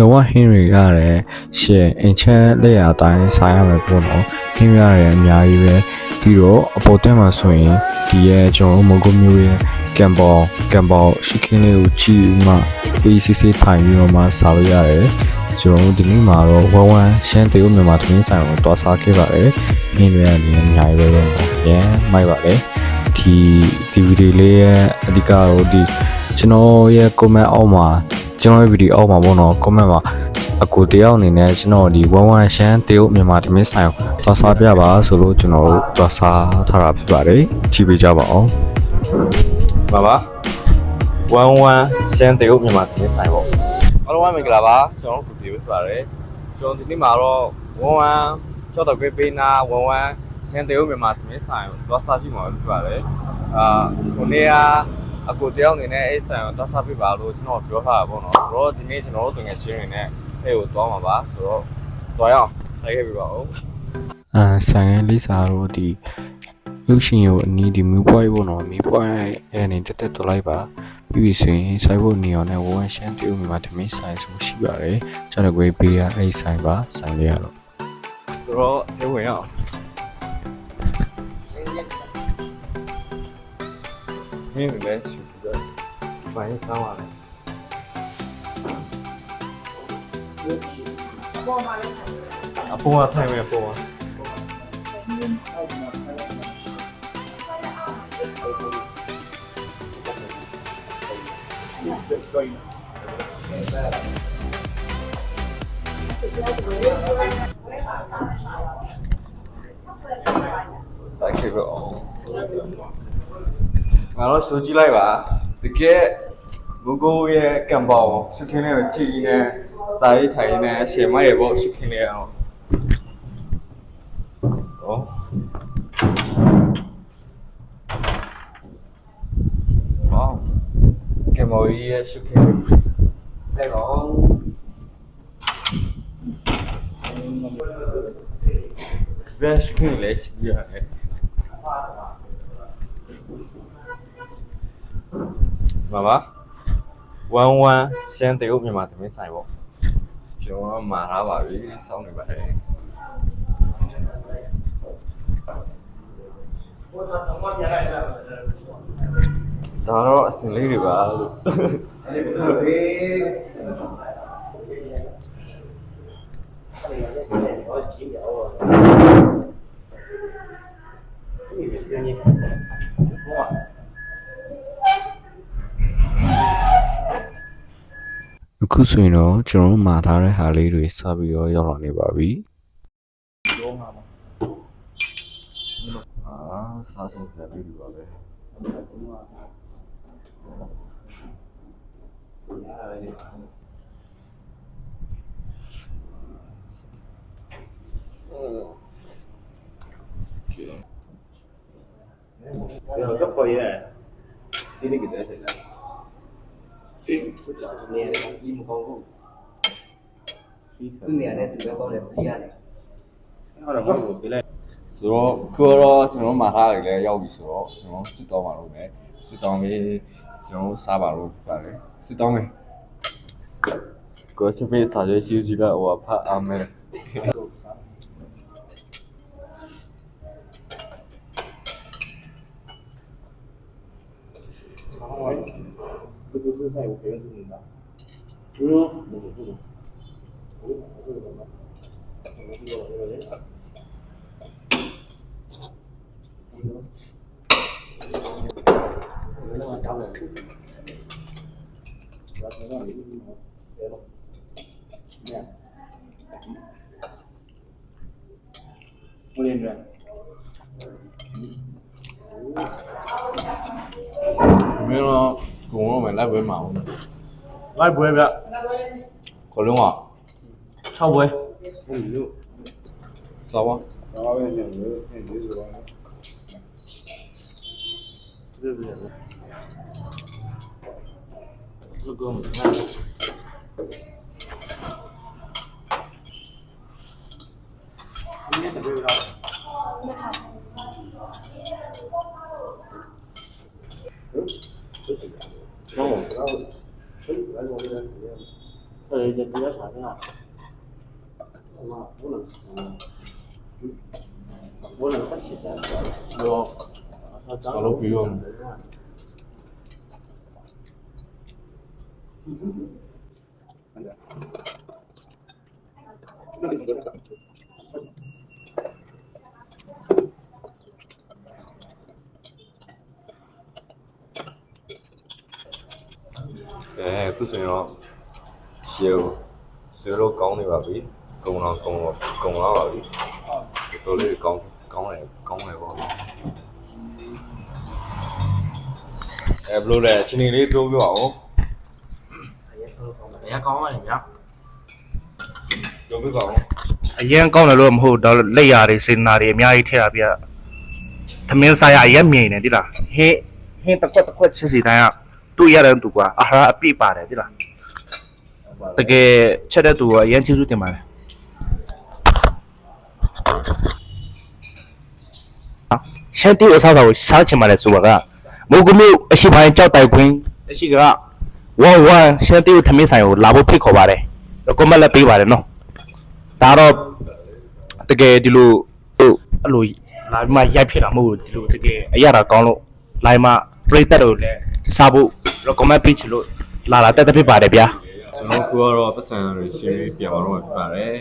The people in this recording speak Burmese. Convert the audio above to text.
လောကဟင်းတွေရတယ်ရှယ်အင်ချက်လက်ရအတိုင်းစားရမယ်ပေါ့နော်ဟင်းရတယ်အများကြီးပဲပြီးတော့အပေါ်တက်မှာဆိုရင်ဒီရဲ့ကျွန်တော်မုတ်ကုတ်မျိုးရဲ့ကံပေါ်ရှိခင်းလေးကိုကြည့်မှအေးစစ်ထိုင်ပြီးတော့မှစားလို့ရတယ်ကျွန်တော်ဒီနေ့မှာတော့ဝဝန်းရှမ်းတေဦးမြန်မာသမင်းဆိုင်ကိုတွားစားခဲ့ပါတယ်ဟင်းတွေကနေအများကြီးပဲပေါ့နော်ရမ်းမိုက်ပါတယ်ဒီဗီဒီယိုလေးရဲ့အဓိကတော့ဒီကျွန်တော်ရဲ့ comment အောက်မှာကျွန်တော်ရဲ့ဗီဒီယိုအောက်မှာပေါ့နော် comment မှာအကိုတယောက်အနေနဲ့ကျွန်တော်ဒီဝဝန်းရှမ်းတေဦးမြန်မာသမင်းဆိုင်ကိုတွားစားပြပါဆိုလို့ကျွန်တော်တို့တွားစားထားတာဖြစ်ပါတယ်ကြည့်ပေးကြပါအောင်ပါဝမ်ရှမ်းတေဦးမြန်မာသမင်းဆိုင်ပေါ့အားလုံးမင်္ဂလာပါကျွန်တော်ကိုစီဖြစ်ပါတယ်ကျွန်တော်ဒီနေ့မှာတော့ဝမ်ကျော်တော်ပေးနာဝမ်ရှမ်းတေဦးမြန်မာသမင်းဆိုင်ကိုတွားစားကြည့်မှာဖြစ်ပါတယ်ဟိုနေ့ကအကိုတယောက်အနေနဲ့အဲ့ဆိုင်ကိုတွားစားပြပါလို့ကျွန်တော်ပြောထားတာပေါ့နော်ဆိုတော့ဒီနေ့ကျွန်တော်တို့တကယ်ချင်းတွေနဲ့အဲ့ကိုတွားမှာပါဆိုတော့တွားရအောင်လိုက်ခဲ့ပြပါဦးဆိုင်ရဲ့လေးစားတော့ဒီရုပ်ရှင်ကိုအနီးဒီမူပွိုင်းပေါ့နော်မီးပွိုင်းအဲ့အနေတက်တွလိုက်ပါပြီးပြီဆိုရင်စိုက်ဖို့နေအောင်နဲ့ဝမ်ရှမ်းတေဦးမြန်မာသမင်းဆိုင်ဆိုရှိပါတယ်ကျွန်တော်ကိုပေးရအဲ့ဆိုင်ပါဆိုင်လေးရတော့ဆိုတော့နေဝင်ရအောင်ဟင်းလည်းချူပြီးတော့ဘာရင်စားပါလဲအပေါ်ထိုင်မယ်အပေါ် 大概个哦，完了手机来吧，这个不过也干包，是看那个记忆呢，啥一台呢，写嘛也不是看那样，哦，哦，干包也是看那，再讲。ဘယ်ရှိခင်လဲချီရတယ်မဝမ်ရှမ်းတေဦးမြန်မာသမင်းဆိုင်ပေါ့ကျွန်တော်မှာထားပါပြီစောင်းနေပါတယ်ဒါတော့အစင်လေးတွေပါလို့အခုဆိုရင်တော့ကျွန်တော်မှာထားတဲ့ဟာလေးတွေစပြီးတော့ရောက်လာနေပါပြီစားစရာလေးတွေပါပဲrất coi vậy đi đi cái đấy nè đi một con cứ nè này từ cái con này đi ra này nó là một cái này ဆိုတော့ခေါ်တော့ကျွန်တော်မှာထားတယ်လည်းရောက်ပြီဆိုတော့ကျွန်တော်စစ်တောင်းပါလို့ပဲစစ်တောင်းပြီးကျွန်တော်စားပါလို့ပါတယ်စစ်တောင်းမယ်ကိုစပေးစားရချီကြည့်တော့ဟောဖတ်အောင်မယ်这个是在我别人这里的不用我连着မင်းတော့ကိုတော့မယ်လိုက်ပွဲမှာအောင် 来不会不要 ခေါ်လုံးอ่ะ6ပွဲစားပါ然后两个是吧这是这个我看今天准备不到帮我这不要啥的。妈，不能太起来了。有，啥都不用。ခုဆိုရင်တော့ရှယ်ကိုဆွဲလို့ကောင်းနေပါပြီကုံလာပါပြီတော်လေးကောင်းတယ်ပေါ့ဘယ်လိုလဲအချိန်လေးပြောပြအောင် အရင်ကောင်းပါတယ်ဗျာ ပြောပြပါအောင် အရင်ကောင်းတယ်လို့မဟုတ်တော့လက်ရတွေစေနာတွေအများကြီးထည့်ရပြသမင်းစားရအရင်မြင်နေတိလားဟင်းတစ်ခွက်ချစ်စီတိုင်းကသူ့ရတယ်သူကအဟာရအပြည့်ပါတယ်တိလားတကယ်ချက်တဲ့သူကအရင်ချစ်စုတင်ပါတယ်ရှမ်းတီအစားအစာကိုစားချင်ပါတယ်ဆိုတာကမိုးကမျိုးအရှိပိုင်းကြောက်တိုက်ခွင်းအရှိက1ရှမ်းတီသမင်းဆိုင်ကိုလာဖို့ဖိတ်ခေါ်ပါတယ်ကွန်မန့်လည်းပေးပါတယ်နော်ဒါတော့တကယ်ဒီလိုအဲ့လိုလာမှရိုက်ဖြစ်တာမဟုတ်ဘူးဒီလိုတကယ်အရတာကောင်းလို့လိုင်းမှပြိတက်တို့လည်းစားဖို့ကွန်မန့်ပေးချင်လို့လာတက်ဖြစ်ပါတယ်ဗျာ ကျွန်တော်ခုကတော့ပတ်စံတွေရှင်းပြန်ပါတော့ဖြစ်ပါတယ်